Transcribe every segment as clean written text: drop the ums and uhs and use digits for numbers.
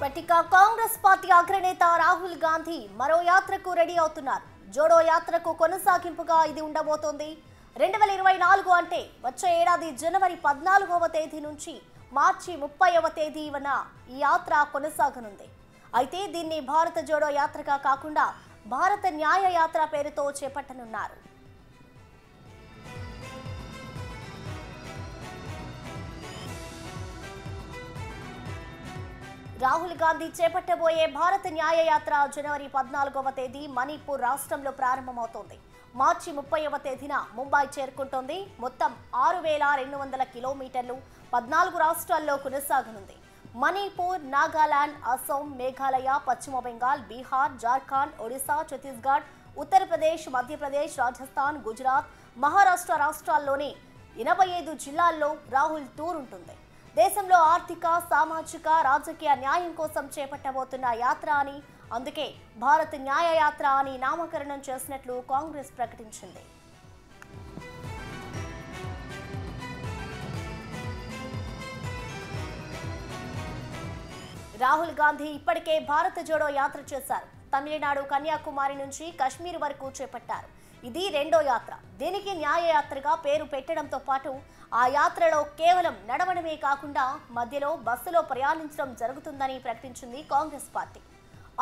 పట్టిక కాంగ్రెస్ పార్టీ అగ్రనేత రాహుల్ గాంధీ మరో యాత్రకు రెడీ అవుతున్నారు. జోడో యాత్రకు కొనసాగింపుగా ఇది ఉండబోతోంది. 2024 అంటే వచ్చే ఏడాది జనవరి 14వ తేదీ నుంచి మార్చి 30వ తేదీ వన ఈ యాత్ర కొనసాగనుంది. అయితే దీన్ని భారత జోడో యాత్రగా కాకుండా భారత న్యాయ యాత్ర పేరుతో చేపట్టనున్నారు. రాహుల్ గాంధీ చేపట్టబోయే భారత న్యాయ యాత్ర జనవరి 14వ తేదీ మణిపూర్ రాష్ట్రంలో ప్రారంభమవుతోంది. మార్చి 30వ తేదీన ముంబై చేరుకుంటోంది. మొత్తం 6200 కిలోమీటర్లు 14 రాష్ట్రాల్లో కొనసాగనుంది. మణిపూర్, నాగాలాండ్, అసోం, మేఘాలయ, పశ్చిమ బెంగాల్, బీహార్, జార్ఖండ్, ఒడిశా, ఛత్తీస్గఢ్, ఉత్తరప్రదేశ్, మధ్యప్రదేశ్, రాజస్థాన్, గుజరాత్, మహారాష్ట్ర రాష్ట్రాల్లోని 85 జిల్లాల్లో రాహుల్ టూర్ ఉంటుంది. దేశంలో ఆర్థిక, సామాజిక, రాజకీయ న్యాయం కోసం చేపట్టబోతున్న యాత్ర అని, అందుకే భారత్ న్యాయ యాత్ర అని నామకరణం చేసినట్లు కాంగ్రెస్ ప్రకటించింది. రాహుల్ గాంధీ ఇప్పటికే భారత జోడో యాత్ర చేశారు. తమిళనాడు, కన్యాకుమారి నుంచి కశ్మీర్ వరకు చేపట్టారు. ఇది రెండో యాత్ర. దీనికి న్యాయ యాత్రగా పేరు పెట్టడంతో పాటు ఆ యాత్రలో కేవలం నడవడమే కాకుండా మధ్యలో బస్సులో ప్రయాణించడం జరుగుతుందని ప్రకటించింది కాంగ్రెస్ పార్టీ.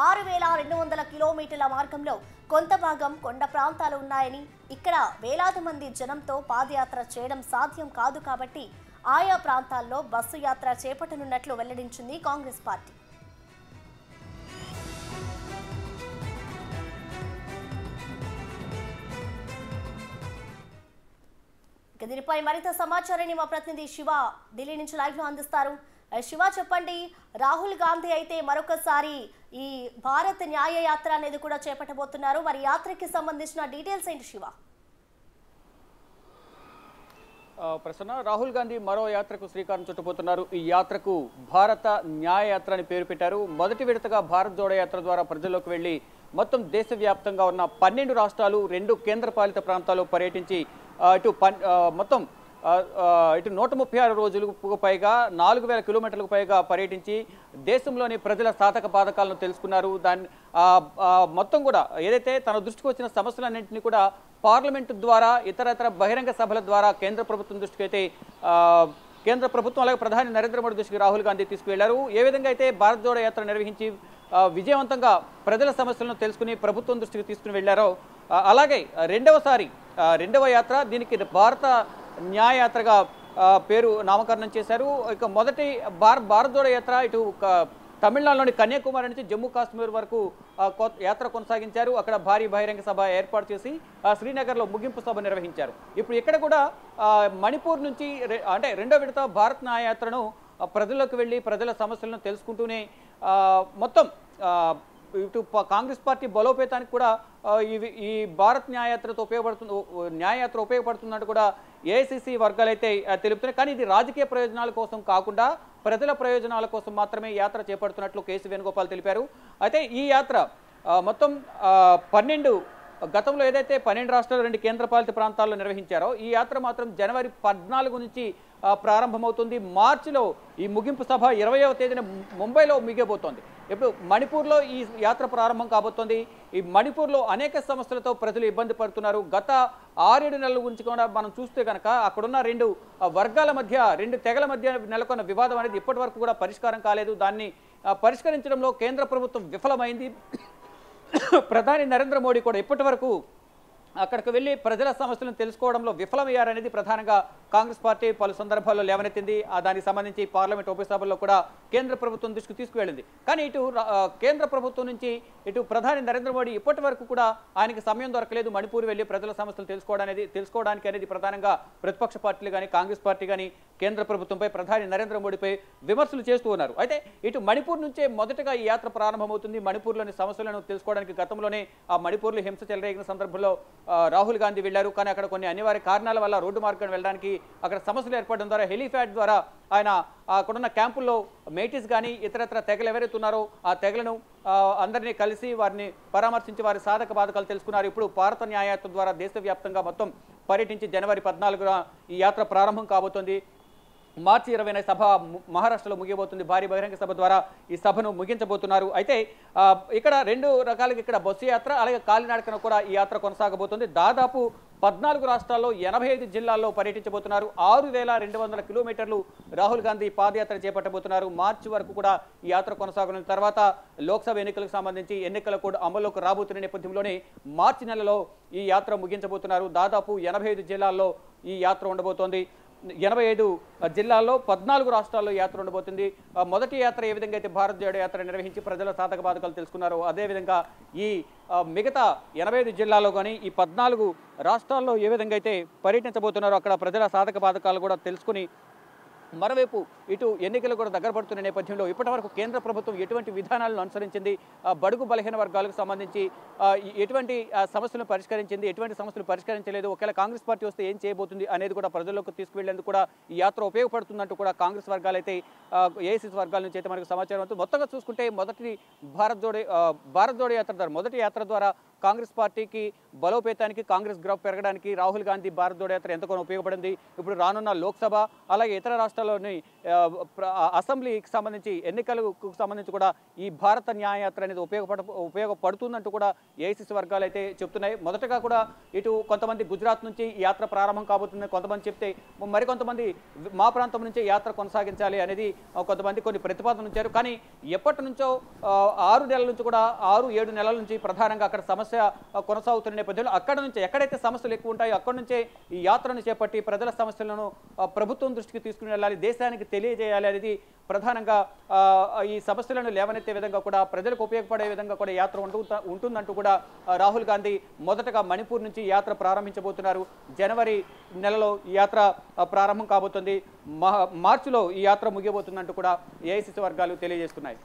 6200 కిలోమీటర్ల మార్గంలో కొంత భాగం కొండ ప్రాంతాలు ఉన్నాయని, ఇక్కడ వేలాది మంది జనంతో పాదయాత్ర చేయడం సాధ్యం కాదు కాబట్టి ఆయా ప్రాంతాల్లో బస్సు యాత్ర చేపట్టనున్నట్లు వెల్లడించింది కాంగ్రెస్ పార్టీ. దీనిపై మరింత సమాచారాన్ని మా ప్రతినిధి శివ ఢిల్లీ నుంచి లైవ్ లో అందిస్తారు. శివ, చెప్పండి, రాహుల్ గాంధీ అయితే మరొకసారి ఈ భారత్ న్యాయ యాత్ర అనేది కూడా చేపట్టబోతున్నారు. మరి యాత్రకి సంబంధించిన డీటెయిల్స్ ఏంటి శివ? ప్రసన్న, రాహుల్ గాంధీ మరో యాత్రకు శ్రీకారం చుట్టబోతున్నారు. ఈ యాత్రకు భారత న్యాయ యాత్ర అని పేరు పెట్టారు. మొదటి విడతగా భారత్ జోడో యాత్ర ద్వారా ప్రజల్లోకి వెళ్లి మొత్తం దేశవ్యాప్తంగా ఉన్న 12 రాష్ట్రాలు, 2 కేంద్రపాలిత ప్రాంతాలు పర్యటించి మొత్తం 136 రోజులకు పైగా 4000 కిలోమీటర్లకు పైగా పర్యటించి దేశంలోని ప్రజల సాధక బాధకాలను తెలుసుకున్నారు. దాన్ని మొత్తం కూడా ఏదైతే తన దృష్టికి వచ్చిన సమస్యలన్నింటినీ కూడా పార్లమెంటు ద్వారా, ఇతరతర బహిరంగ సభల ద్వారా కేంద్ర ప్రభుత్వం దృష్టికి అయితే కేంద్ర ప్రభుత్వం అలాగే ప్రధాని నరేంద్ర మోడీ దృష్టికి రాహుల్ గాంధీ తీసుకువెళ్లారు. ఏ విధంగా అయితే భారత్ జోడో యాత్ర నిర్వహించి విజయవంతంగా ప్రజల సమస్యలను తెలుసుకుని ప్రభుత్వం దృష్టికి తీసుకుని వెళ్లారో అలాగే రెండవ యాత్ర, దీనికి భారత న్యాయ యాత్రగా పేరు నామకరణం చేశారు. ఇక మొదటి భారత్ జోడో యాత్ర ఇటు తమిళనాడులోని కన్యాకుమారి నుంచి జమ్మూ కాశ్మీర్ వరకు యాత్ర కొనసాగించారు. అక్కడ భారీ బహిరంగ సభ ఏర్పాటు చేసి శ్రీనగర్లో ముగింపు సభ నిర్వహించారు. ఇప్పుడు ఇక్కడ కూడా మణిపూర్ నుంచి అంటే రెండో విడత భారత్ న్యాయ యాత్రను ప్రజల్లోకి వెళ్ళి ప్రజల సమస్యలను తెలుసుకుంటూనే మొత్తం ఇటు కాంగ్రెస్ పార్టీ బలోపేతానికి కూడా ఈ భారత్ న్యాయయాత్రతో న్యాయయాత్ర ఉపయోగపడుతుందంటూ కూడా ఏఐసిసి వర్గాలు అయితే తెలుపుతున్నాయి. కానీ ఇది రాజకీయ ప్రయోజనాల కోసం కాకుండా ప్రజల ప్రయోజనాల కోసం మాత్రమే యాత్ర చేపడుతున్నట్లు కేసీ వేణుగోపాల్ తెలిపారు. అయితే ఈ యాత్ర మొత్తం 12 గతంలో ఏదైతే 12 రాష్ట్రాలు, 2 కేంద్రపాలిత ప్రాంతాల్లో నిర్వహించారో ఈ యాత్ర మాత్రం జనవరి 14 నుంచి ప్రారంభమవుతుంది. మార్చిలో ఈ ముగింపు సభ 20వ తేదీన ముంబైలో ముగియబోతోంది. ఇప్పుడు మణిపూర్లో ఈ యాత్ర ప్రారంభం కాబోతోంది. ఈ మణిపూర్లో అనేక సమస్యలతో ప్రజలు ఇబ్బంది పడుతున్నారు. గత 6-7 నెలల గురించి కూడా మనం చూస్తే కనుక అక్కడున్న 2 వర్గాల మధ్య, 2 తెగల మధ్య నెలకొన్న వివాదం అనేది ఇప్పటి వరకు కూడా పరిష్కారం కాలేదు. దాన్ని పరిష్కరించడంలో కేంద్ర ప్రభుత్వం విఫలమైంది. ప్రధాని నరేంద్ర మోడీ కూడా ఇప్పటి వరకు అక్కడికి వెళ్ళి ప్రజల సమస్యలను తెలుసుకోవడంలో విఫలమయ్యారనేది ప్రధానంగా కాంగ్రెస్ పార్టీ పలు సందర్భాల్లో లేవనెత్తింది. దానికి సంబంధించి పార్లమెంట్ ఉభయ సభల్లో కూడా కేంద్ర ప్రభుత్వం దృష్టికి తీసుకువెళ్ళింది. కానీ ఇటు కేంద్ర ప్రభుత్వం నుంచి ఇటు ప్రధాని నరేంద్ర మోడీ ఇప్పటి వరకు కూడా ఆయనకి సమయం దొరకలేదు మణిపూర్ వెళ్ళి ప్రజల సమస్యలు తెలుసుకోవడానికి అనేది ప్రధానంగా ప్రతిపక్ష పార్టీలు కానీ కాంగ్రెస్ పార్టీ కానీ కేంద్ర ప్రభుత్వంపై, ప్రధాని నరేంద్ర మోడీపై విమర్శలు చేస్తూ ఉన్నారు. అయితే ఇటు మణిపూర్ నుంచే మొదటగా ఈ యాత్ర ప్రారంభమవుతుంది. మణిపూర్లోని సమస్యలను తెలుసుకోవడానికి గతంలోనే ఆ మణిపూర్లో హింస చెలరేగిన సందర్భంలో రాహుల్ గాంధీ వెళ్లారు. కానీ అక్కడ కొన్ని అనివార్య కారణాల వల్ల రోడ్డు మార్గం వెళ్ళడానికి అక్కడ సమస్యలు ఏర్పడడం ద్వారా హెలిప్యాడ్ ద్వారా ఆయన అక్కడున్న క్యాంపుల్లో మేటిస్ కానీ ఇతరత్ర తెగలు ఎవరైతే ఉన్నారో ఆ తెగలను అందరినీ కలిసి వారిని పరామర్శించి వారి సాధక బాధకాలు తెలుసుకున్నారు. ఇప్పుడు భారత న్యాయయాత్ర ద్వారా దేశవ్యాప్తంగా మొత్తం పర్యటించి జనవరి 14న ఈ యాత్ర ప్రారంభం కాబోతోంది. మార్చి 20న సభ మహారాష్ట్రలో ముగియబోతుంది. భారీ బహిరంగ సభ ద్వారా ఈ సభను ముగించబోతున్నారు. అయితే ఇక్కడ 2 రకాలుగా ఇక్కడ బస్సు యాత్ర అలాగే కాలినడకన కూడా ఈ యాత్ర కొనసాగబోతుంది. దాదాపు 14 రాష్ట్రాల్లో 85 జిల్లాల్లో పర్యటించబోతున్నారు. 6,200 కిలోమీటర్లు రాహుల్ గాంధీ పాదయాత్ర చేపట్టబోతున్నారు. మార్చి వరకు కూడా ఈ యాత్ర కొనసాగనున్న తర్వాత లోక్సభ ఎన్నికలకు సంబంధించి ఎన్నికల కోడ్ అమల్లోకి రాబోతున్న నేపథ్యంలోనే మార్చి నెలలో ఈ యాత్ర ముగించబోతున్నారు. దాదాపు 85 జిల్లాల్లో ఈ యాత్ర ఉండబోతోంది. 85 జిల్లాల్లో 14 రాష్ట్రాల్లో యాత్ర ఉండబోతుంది. మొదటి యాత్ర ఏ విధంగా అయితే భారత్ జోడో యాత్ర నిర్వహించి ప్రజల సాధక బాధకాలు తెలుసుకున్నారో అదేవిధంగా ఈ మిగతా 85 జిల్లాల్లో కానీ ఈ 14 రాష్ట్రాల్లో ఏ విధంగా అయితే పర్యటించబోతున్నారో అక్కడ ప్రజల సాధక బాధకాలు కూడా తెలుసుకుని మరోవైపు ఇటు ఎన్నికలు కూడా దగ్గర పడుతున్న నేపథ్యంలో ఇప్పటివరకు కేంద్ర ప్రభుత్వం ఎటువంటి విధానాలను అనుసరించింది, బడుగు బలహీన వర్గాలకు సంబంధించి ఎటువంటి సమస్యలను పరిష్కరించింది, ఎటువంటి సమస్యలు పరిష్కరించలేదు, ఒకవేళ కాంగ్రెస్ పార్టీ వస్తే ఏం చేయబోతుంది అనేది కూడా ప్రజల్లోకి తీసుకువెళ్లేందుకు కూడా ఈ యాత్ర ఉపయోగపడుతుందంటూ కూడా కాంగ్రెస్ వర్గాలు అయితే ఏఐసీసీ వర్గాల నుంచి అయితే మనకు సమాచారం అవుతుంది. మొత్తంగా చూసుకుంటే మొదటి భారత్ జోడో యాత్ర ద్వారా మొదటి యాత్ర ద్వారా కాంగ్రెస్ పార్టీకి బలోపేతానికి కాంగ్రెస్ గ్రాఫ్ పెరగడానికి రాహుల్ గాంధీ భారత్ జోడో యాత్ర ఎంతగానో ఉపయోగపడింది. ఇప్పుడు రానున్న లోక్సభ అలాగే ఇతర రాష్ట్రాల్లోని అసెంబ్లీకి సంబంధించి ఎన్నికలకు సంబంధించి కూడా ఈ భారత న్యాయయాత్ర అనేది ఉపయోగపడుతుందంటూ కూడా ఏఐసీసీ వర్గాలు అయితే చెప్తున్నాయి. మొదటగా కూడా ఇటు కొంతమంది గుజరాత్ నుంచి యాత్ర ప్రారంభం కాబోతుందని కొంతమంది చెప్తే మరికొంతమంది మా ప్రాంతం నుంచే యాత్ర కొనసాగించాలి అనేది కొంతమంది కొన్ని ప్రతిపాదనలు ఇచ్చారు. కానీ ఎప్పటి నుంచో 6 నెలల నుంచి కూడా 6-7 నెలల నుంచి ప్రధానంగా అక్కడ సమస్య కొనసాగుతున్న నేపథ్యంలో అక్కడ నుంచి ఎక్కడైతే సమస్యలు ఎక్కువ ఉంటాయో అక్కడి నుంచే ఈ యాత్రను చేపట్టి ప్రజల సమస్యలను ప్రభుత్వం దృష్టికి తీసుకుని వెళ్ళాలి, దేశానికి తెలియజేయాలి అనేది ప్రధానంగా ఈ సమస్యలను లేవనెత్తే విధంగా కూడా ప్రజలకు ఉపయోగపడే విధంగా కూడా యాత్ర ఉంటుందంటూ కూడా రాహుల్ గాంధీ మొదటగా మణిపూర్ నుంచి యాత్ర ప్రారంభించబోతున్నారు. జనవరి నెలలో ఈ యాత్ర ప్రారంభం కాబోతుంది. మార్చిలో ఈ యాత్ర ముగియబోతుందంటూ కూడా ఏఐసీసీ వర్గాలు తెలియజేస్తున్నాయి.